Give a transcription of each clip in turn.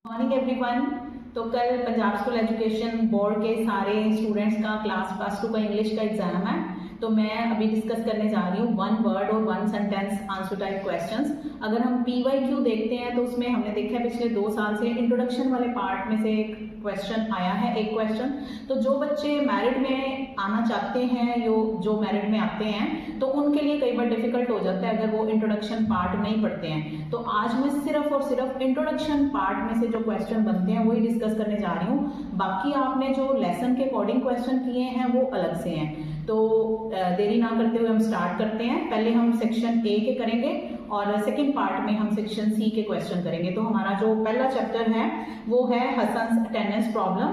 Morning everyone. तो कल Punjab school education board के सारे स्टूडेंट्स का क्लास 2 का इंग्लिश का एग्जाम है। तो मैं अभी डिस्कस करने जा रही हूँ 1 वर्ड और 1 सेंटेंस आंसर टाइप क्वेश्चंस। अगर हम PYQ देखते हैं तो उसमें हमने देखा है पिछले 2 साल से इंट्रोडक्शन वाले पार्ट में से एक क्वेश्चन आया है, एक क्वेश्चन। तो जो बच्चे मैरिट में आना चाहते हैं जो मैरिट में आते हैं तो उनके लिए कई बार डिफिकल्ट हो जाता है अगर वो इंट्रोडक्शन पार्ट नहीं पढ़ते हैं। तो आज मैं सिर्फ और सिर्फ इंट्रोडक्शन पार्ट में से जो क्वेश्चन बनते हैं वही डिस्कस करने जा रही हूँ। बाकी आपने जो लेसन के अकॉर्डिंग क्वेश्चन किए हैं वो अलग से हैं। तो देरी ना करते हुए हम स्टार्ट करते हैं। पहले हम सेक्शन A के करेंगे और सेकंड पार्ट में हम सेक्शन C के क्वेश्चन करेंगे। तो हमारा जो पहला चैप्टर है वो है हसन्स अटेंडेंस प्रॉब्लम।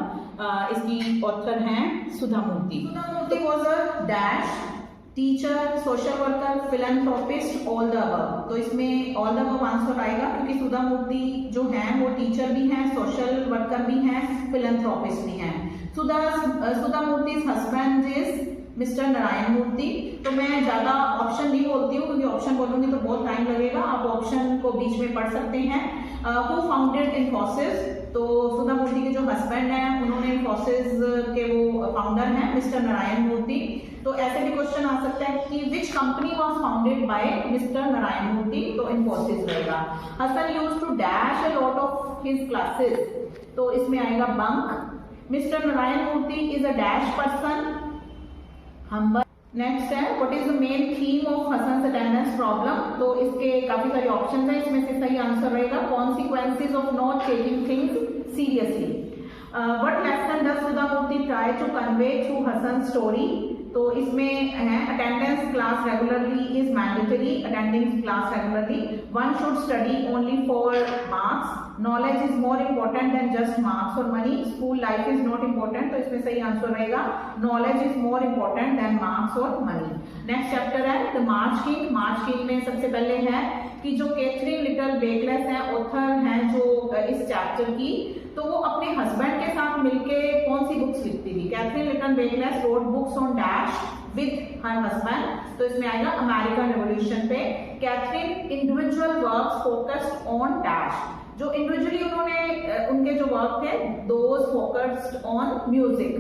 इसकी ऑथर हैं Sudha Murthy. Sudha Murthy was a dash teacher, social worker, philanthropist, all the above. तो इसमें ऑल द अबव आंसर आएगा क्योंकि सुधा मूर्ति जो हैं वो टीचर भी हैं, सोशल वर्कर भी हैं, फिलैंथ्रोपिस्ट भी हैं। सुधा मूर्ति's husband is mister Narayana Murthy. तो मैं ज्यादा ऑप्शन नहीं बोलती हूँ क्योंकि ऑप्शन बोलूंगी तो बहुत टाइम लगेगा। आप ऑप्शन को बीच में पढ़ सकते हैं। Who founded Infosys. तो सुधा मूर्ति के जो हस्बैंड हैं उन्होंने इन्फोसिस के वो फाउंडर हैं मिस्टर नारायण मूर्ति। तो ऐसे भी क्वेश्चन आ सकता है कि which company was founded by mister Narayana Murthy. तो इन्फोसिस रहेगा। Hasan used to dash a lot of his classes. तो इसमें आएगा bunk. Mister Narayana Murthy is a dash person, humble. Next है what is the main theme of Hasan's attendance problem. तो इसके काफी सारे ऑप्शंस हैं, इसमें से सही आंसर रहेगा consequences of not taking things seriously. What lesson does Sudha Murthy try to convey through Hasan's story. तो इसमें है attendance class regularly is mandatory. Attending class regularly, one should study only for marks, knowledge is more important than just marks और money, school life is not important. तो इसमें सही answer रहेगा knowledge is more important than marks और money. Next chapter है the March king. March king में सबसे पहले है कि जो कैथरीन लिटल बेकलेस है, ऑथर हैं जो इस चैप्टर की, तो वो अपने हस्बैंड के साथ मिलके कौन सी बुक्स लिखती थी। Catherine little beckless road books on dash with her husband. तो इसमें आएगा अमेरिकन रेवोल्यूशन पे। Catherine individual works focused on dash. जो इंडिविजुअली उन्होंने उनके जो वर्क थे those focused on music.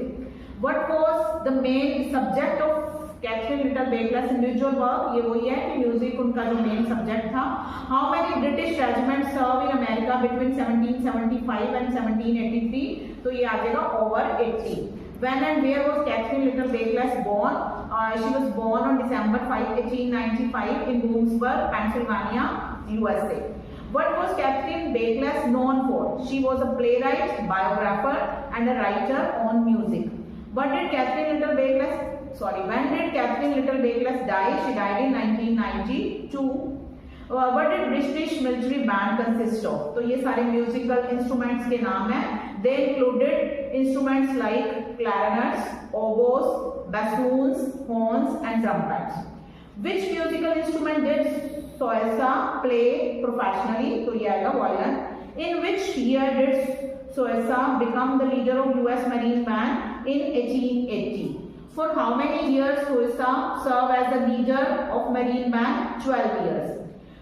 What was the main subject of Catherine little beckless individual work. ये वही है कि म्यूजिक उनका जो मेन सब्जेक्ट था। How many British regiment serve in America between 1775 and 1783। तो ये आ जाएगा over 80। When and where was Catherine Little Bakeless born? She was born on December 5, 1895 in Bloomsburg, Pennsylvania, USA. What was Catherine Bakeless known for? She was a playwright, biographer, and a writer on music. When did Catherine Little Bakeless die? She died in 1992. What did British military band consist of? तो ये सारे musical instruments के नाम हैं। They included instruments like clarinets, oboes, bassoons, horns, and trumpets. Which musical instrument did Soesa play professionally? तो ये आएगा violin. In which year did Soesa become the leader of US Marine Band? In 1880. For how many years Soesa served as the leader of Marine Band? 12 years.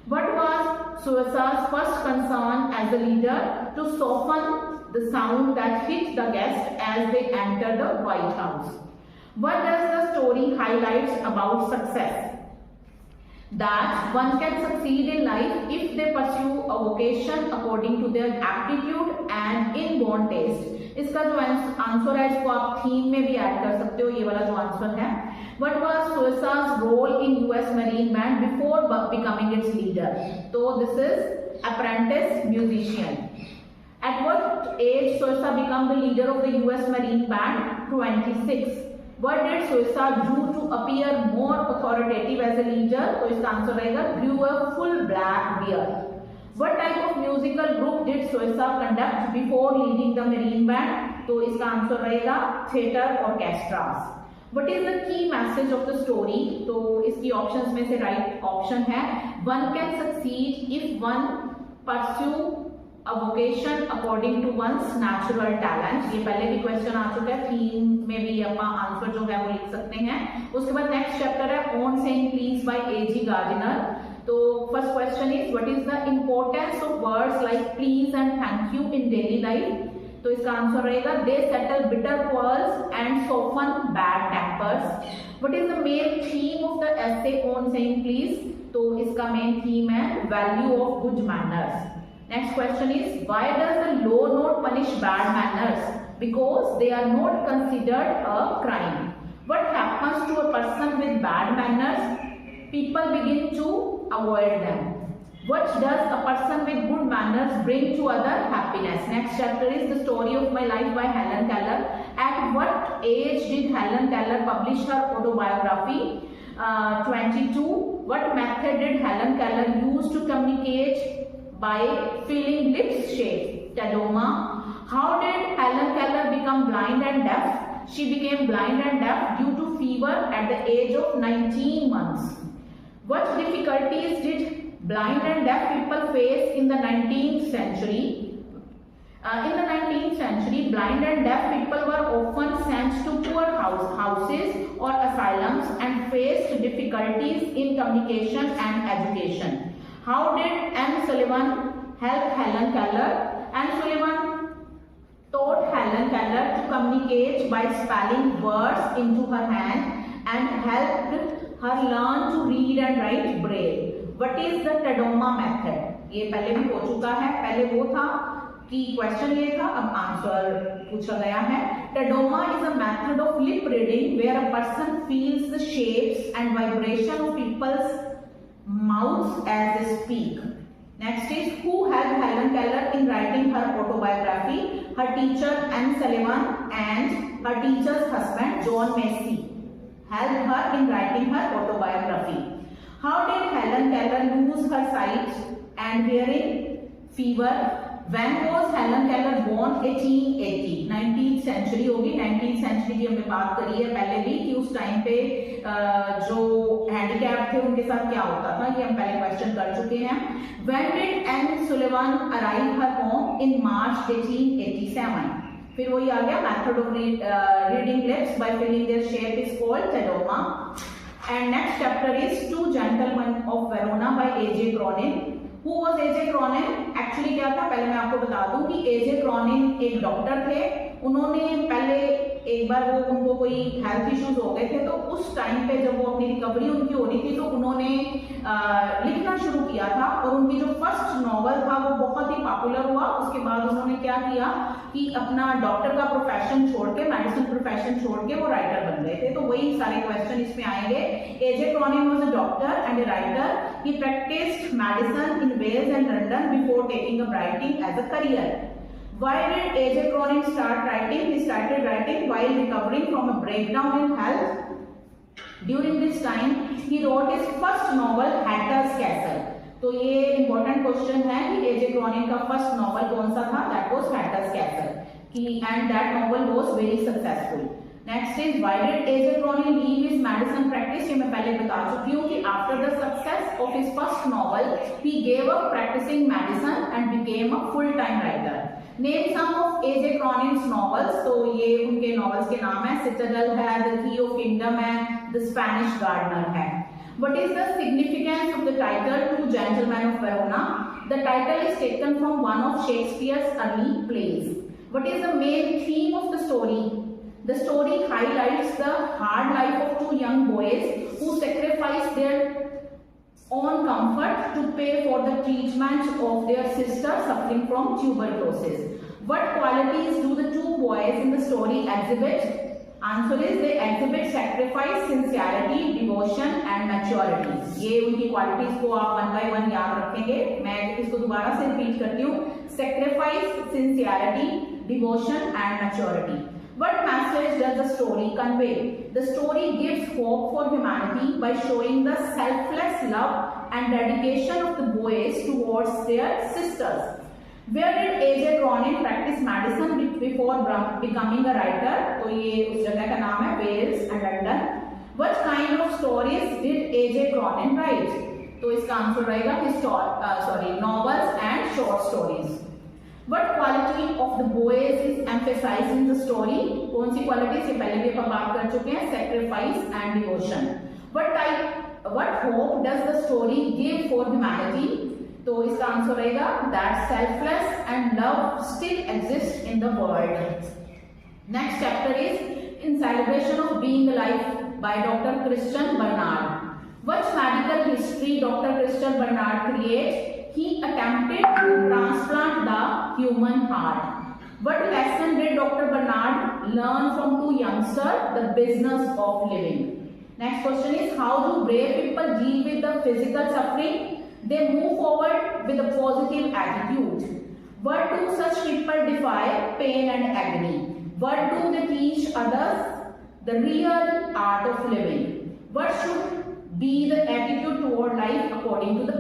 What was Soesa's first concern as the leader? To soften the sound that hit the guests as they enter the White House. What does the story highlights about success? That one can succeed in life if they pursue a vocation according to their aptitude and inborn taste. इसका जो answer है इसको आप theme में भी add कर सकते हो, ये वाला जो आंसर है। What was Soesa's role in US Marine Band before becoming its leader? तो this is apprentice musician. At what age Soesa became the leader of the US Marine Band? 26. What did Soesa do to appear more authoritative as a leader? तो इसका answer रहेगा grew a full black beard. What type of musical group did Soesa conduct before leading the Marine Band? तो इसका answer रहेगा theater orchestras. What is the key message of the story? तो इसकी options में से right option है one can succeed if one pursue a vocation according to one's natural talent. ये पहले भी क्वेश्चन आ चुका है, थीम में भी अपना आंसर जो है वो लिख सकते हैं। उसके बाद नेक्स्ट चैप्टर है on saying please by A.G. Gardiner. तो first question is what is the importance of words like please and thank you in daily life. तो इसका आंसर रहेगा they settle bitter quarrels and soften bad tempers. What is the main theme of the essay on saying please. तो इसका main theme है value of good manners. Next question is why does the law not punish bad manners, because they are not considered a crime. What happens to a person with bad manners, people begin to avoid them. What does a person with good manners bring to other happiness? Next chapter is the story of my life by Helen Keller. At what age did Helen Keller publish her autobiography? 22. What method did Helen Keller use to communicate by feeling lips shake? Tadoma. How did Helen Keller become blind and deaf? She became blind and deaf due to fever at the age of 19 months. What difficulties did blind and deaf people face in the 19th century? In the 19th century, blind and deaf people were often sent to poor houses or asylums and faced difficulties in communication and education. How did M. Sullivan help Helen Keller? M. Sullivan taught Helen Keller to communicate by spelling words into her hand and helped her learn to read and write braille. What is the Tadoma method? ये पहले भी हो चुका है, पहले वो था कि क्वेश्चन ये था, अब आंसर पूछा गया है। Tadoma is a method of lip reading where a person feels the shapes and vibration of people's mouths as they speak. Next is who helped Helen Keller in writing her autobiography? Her teacher Anne Sullivan and her teacher's husband John Massey helped her in writing her autobiography. How did Helen Keller lose her sight and hearing? Fever. When was Helen Keller born? 1880. 19th century होगी। 19th century की हमने बात करी है पहले भी कि उस टाइम पे जो हैंडीकैप थे उनके साथ क्या होता था, ये हम पहले क्वेश्चन कर चुके हैं। When did Anne Sullivan arrive her home? In March 1887. फिर वही आ गया method of reading lips by feeling their shape is called Tadoma. And next chapter is two gentleman of Verona by AJ Cronin. Who was AJ Cronin? Actually क्या था, पहले मैं आपको बता दूं कि एजे क्रॉनिन एक डॉक्टर थे। उन्होंने पहले एक बार वो उनको कोई हेल्थ इश्यूज हो गए थे, तो उस टाइम पे जब वो अपनी रिकवरी उनकी हो रही थी तो उन्होंने लिखना शुरू किया था और उनकी जो फर्स्ट नॉवल था वो बहुत ही पॉपुलर हुआ। उसके बाद उन्होंने क्या किया कि अपना डॉक्टर का प्रोफेशन छोड़ के, मेडिसिन प्रोफेशन छोड़ के वो राइटर बन गए थे। तो वही सारे क्वेश्चन इसमें आएंगे। AJ Cronin was a doctor and a writer. He practised medicine in Wales and London before taking up writing as a career. Why did A.J. Cronin start writing? He started writing while recovering from a breakdown in health. During this time, he wrote his first novel, Hatter's Castle. तो ये important question है कि A.J. Cronin का first novel कौन सा था? That was Hatter's Castle. And that novel was very successful. Next is why did A.J. Cronin leave his medicine practice? ये मैं पहले बता चुकी हूँ कि after the success of his first novel, he gave up practicing medicine and became a full-time writer. Name some of A.J. Cronin's novels. तो ये उनके novels के नाम है, Citadel है, The Key of Kingdom है, The Spanish Gardener है। What is the significance of the title Two Gentlemen of Verona? The title is taken from one of Shakespeare's early plays. What is the main theme of the story? The story highlights the hard life of two young boys who sacrifice their own comfort to pay for the treatment of their sister suffering from tuberculosis. What qualities do the two boys in the story exhibit? Answer is they exhibit sacrifice, sincerity, devotion and maturity. ये उनकी qualities को आप one by one याद रखेंगे। मैं इसको दोबारा से repeat करती हूँ। Sacrifice, sincerity, devotion and maturity. What message does the story convey? The story gives hope for humanity by showing the selfless love and dedication of the boys towards their sisters. Where did A.J. Cronin practice medicine before becoming a writer? तो ये उस जगह का नाम है Wales and London. What kind of stories did A.J. Cronin write? तो इसका answer रहेगा novels and short stories. What quality of the boys is emphasized in the story? कौन सी qualities ये पहले भी अपन बात कर चुके हैं, sacrifice and devotion. What type what hope does the story give for humanity? तो इसका आंसर रहेगा that selfless and love still exists in the world. Next chapter is In Celebration of Being Alive by Dr. Christian Barnard. What medical history Dr. Christian Barnard creates? He attempted to transplant the human heart. What lesson did Dr. Barnard learn from two youngsters? The business of living. Next question is, how do brave people deal with the physical suffering? They move forward with a positive attitude. What do such people defy? Pain and agony. What do they teach others? The real art of living. What should be the attitude toward life according to the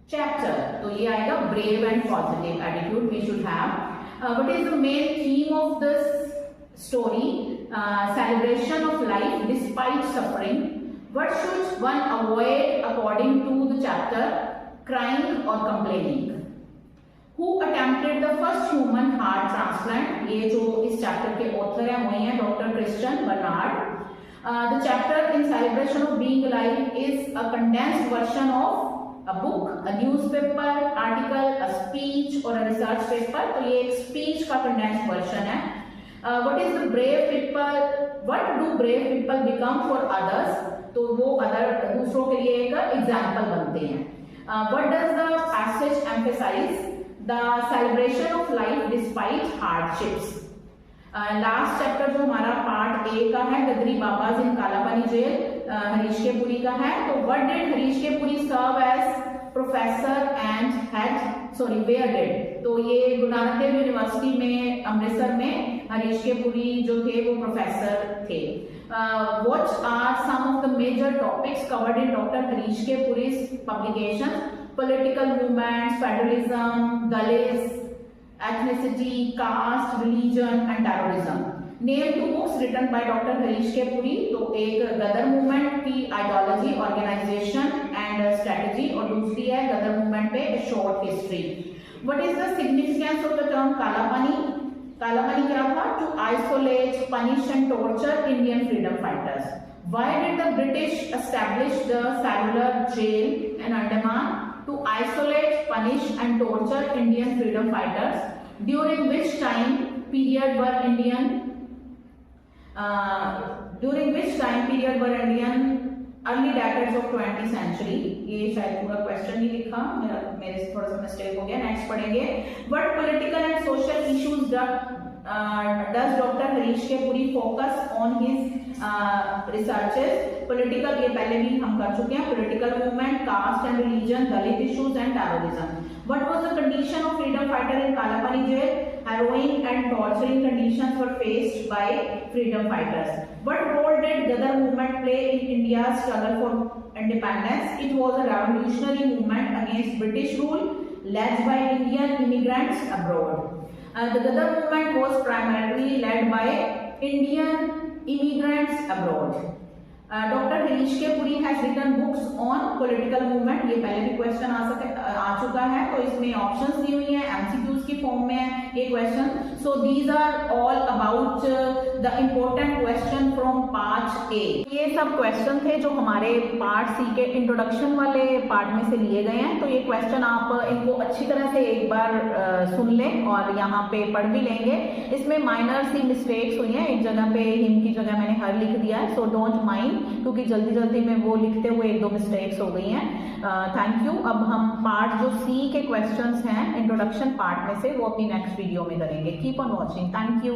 chapter? तो ये आएगा brave and positive attitude we should have. What is the main theme of this story? Celebration of life despite suffering. What should one avoid according to the chapter? Crying or complaining. Who attempted the first human heart transplant? ये जो इस chapter के author हैं वही हैं doctor Christian Barnard. The chapter In Celebration of Being Alive is a condensed version of a book, a newspaper article, a speech or a research paper. तो ये एक speech का condensed version है. What is the brave people? What do brave people become for others? तो वो other दूसरों के लिए एक एग्जाम्पल बनते हैं. What does the passage emphasize? The celebration of life despite hardships. Last chapter जो हमारा पार्ट ए का है Ghadari Babas in Kalapani jail Harish K Puri का है. तो what did Harish K Puri serve as professor and where did? तो ये गुरु नानक देव यूनिवर्सिटी में अमृतसर में हरीश के पुरी जो थे वो प्रोफेसर थे. What are some of the major topics covered in Dr. Harish K. Puri's publication? Political movements, federalism, Dalits, ethnicity, caste, religion and terrorism. Name two books written by Dr. Harish K. Puri. तो एक गदर movement की ideology, organisation and strategy और दूसरी है गदर movement पे short history. What is the significance of the term Kalapani? Kalapani क्या था? To isolate, punish and torture Indian freedom fighters. Why did the British establish the cellular jail in Andaman? To isolate, punish and torture Indian freedom fighters. During which time period were Indian early decades of 20th century. ये शायद पूरा question नहीं लिखा, मेरे से थोड़ा सा mistake हो गया. नेक्स्ट पढ़ेंगे. What political and social issues does Dr. Harish K. Puri focus on his researches? Political ये पहले भी हम कर चुके हैं. Political movement, caste and religion, Dalit issues and terrorism. What was the condition of freedom fighter in Kalapani jail? Harrowing and torturing conditions were faced by freedom fighters. What role did Ghadar movement play in India's struggle for independence? It was a revolutionary movement against British rule led by Indian immigrants abroad. The Ghadar movement was primarily led by Indian immigrants abroad. Dr. Harish K. Puri has written books on political movement. ये पहले भी question आ चुका है. तो इसमें options दी हुई हैं, MCQs की फॉर्म में है ये question. So these are all about the important question from part A. ये सब क्वेश्चन थे जो हमारे पार्ट सी के इंट्रोडक्शन वाले पार्ट में से लिए गए हैं. तो ये क्वेश्चन आप इनको अच्छी तरह से एक बार सुन लें और यहाँ पे पढ़ भी लेंगे. इसमें माइनर सी मिस्टेक्स हुई हैं. एक जगह पे हिम की जगह मैंने हर लिख दिया है. सो डोंट माइंड, क्योंकि जल्दी जल्दी में वो लिखते हुए एक दो मिस्टेक्स हो गई हैं. Thank you. अब हम पार्ट जो सी के क्वेश्चंस हैं इंट्रोडक्शन पार्ट में से वो अपनी नेक्स्ट वीडियो में करेंगे. Keep on watching. Thank you.